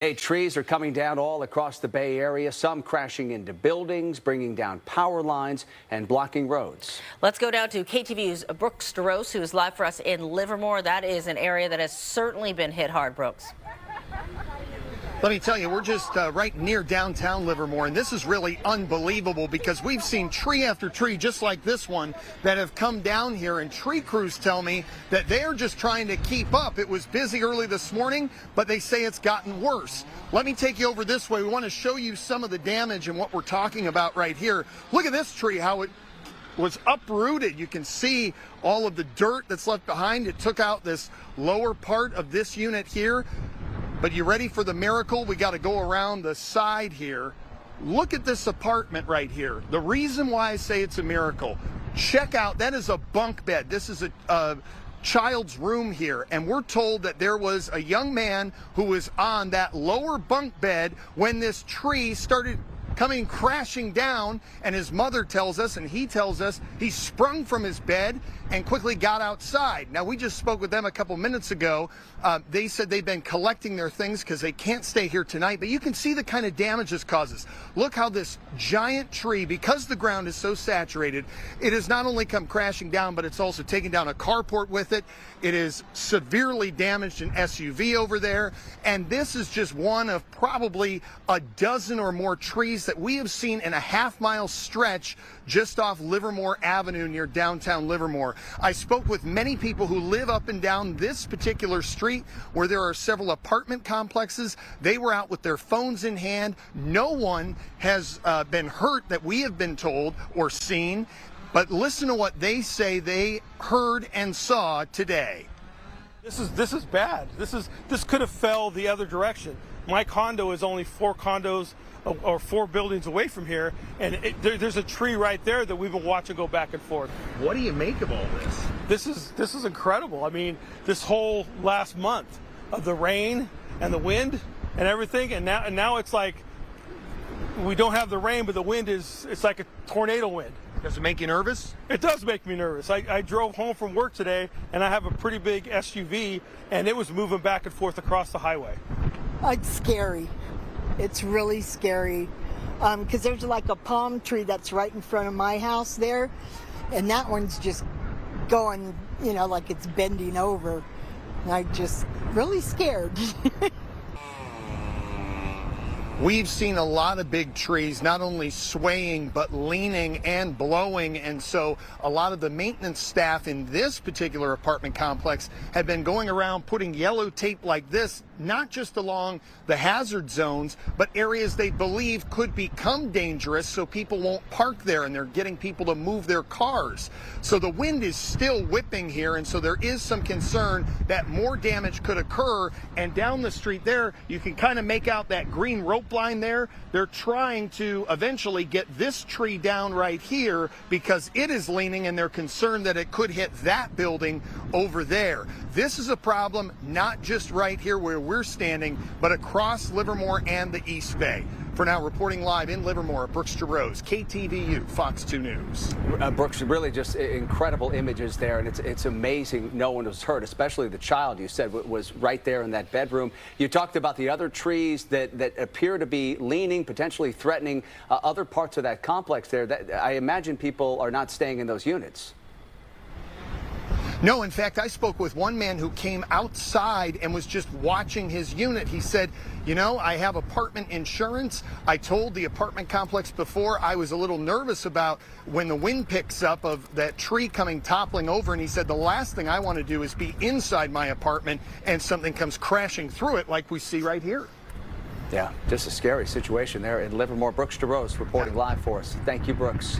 Hey, trees are coming down all across the Bay Area, some crashing into buildings, bringing down power lines and blocking roads. Let's go down to KTVU's Brooks DeRose, who is live for us in Livermore. That is an area that has certainly been hit hard, Brooks. Let me tell you, we're just right near downtown Livermore, and this is really unbelievable because we've seen tree after tree just like this one that have come down here, and tree crews tell me that they're just trying to keep up. It was busy early this morning, but they say it's gotten worse. Let me take you over this way. We want to show you some of the damage and what we're talking about right here. Look at this tree, how it was uprooted. You can see all of the dirt that's left behind. It took out this lower part of this unit here. But you ready for the miracle? We got to go around the side here. Look at this apartment right here. The reason why I say it's a miracle, check out, that is a bunk bed. This is a child's room here, and we're told that there was a young man who was on that lower bunk bed when this tree started coming crashing down, and his mother tells us, and he tells us, he sprung from his bed and quickly got outside. Now, we just spoke with them a couple minutes ago. They said they've been collecting their things because they can't stay here tonight, but you can see the kind of damage this causes. Look how this giant tree, because the ground is so saturated, it has not only come crashing down, but it's also taken down a carport with it. It is severely damaged an SUV over there, and this is just one of probably a dozen or more trees that we have seen in a half-mile stretch just off Livermore Avenue near downtown Livermore. I spoke with many people who live up and down this particular street where there are several apartment complexes. They were out with their phones in hand. No one has been hurt that we have been told or seen, but listen to what they say they heard and saw today. This is bad. This could have fell the other direction. My condo is only 4 condos or 4 buildings away from here, and there's a tree right there that we've been watching go back and forth. What do you make of all this? This is incredible. I mean, this whole last month of the rain and the wind and everything, and now it's like we don't have the rain, but the wind it's like a tornado wind. Does it make you nervous? It does make me nervous. I drove home from work today, and I have a pretty big SUV, and it was moving back and forth across the highway. It's scary. It's really scary because there's like a palm tree that's right in front of my house there, and that one's just going, you know, like it's bending over. And I'm just really scared. We've seen a lot of big trees not only swaying but leaning and blowing, and so a lot of the maintenance staff in this particular apartment complex have been going around putting yellow tape like this, not just along the hazard zones, but areas they believe could become dangerous so people won't park there, and they're getting people to move their cars. So the wind is still whipping here, and so there is some concern that more damage could occur. And down the street there, you can kind of make out that green rope line there. They're trying to eventually get this tree down right here because it is leaning, and they're concerned that it could hit that building over there. This is a problem not just right here where we're standing, but across Livermore and the East Bay. For now, reporting live in Livermore, Brooks DeRose, KTVU, Fox 2 News. Brooks, really just incredible images there, and it's amazing no one was hurt, especially the child you said was right there in that bedroom. You talked about the other trees that appear to be leaning, potentially threatening other parts of that complex there. I imagine people are not staying in those units. No, in fact, I spoke with one man who came outside and was just watching his unit. He said, you know, I have apartment insurance. I told the apartment complex before I was a little nervous about when the wind picks up of that tree coming toppling over. And he said, the last thing I want to do is be inside my apartment and something comes crashing through it like we see right here. Yeah, just a scary situation there in Livermore. Brooks DeRose reporting live for us. Thank you, Brooks.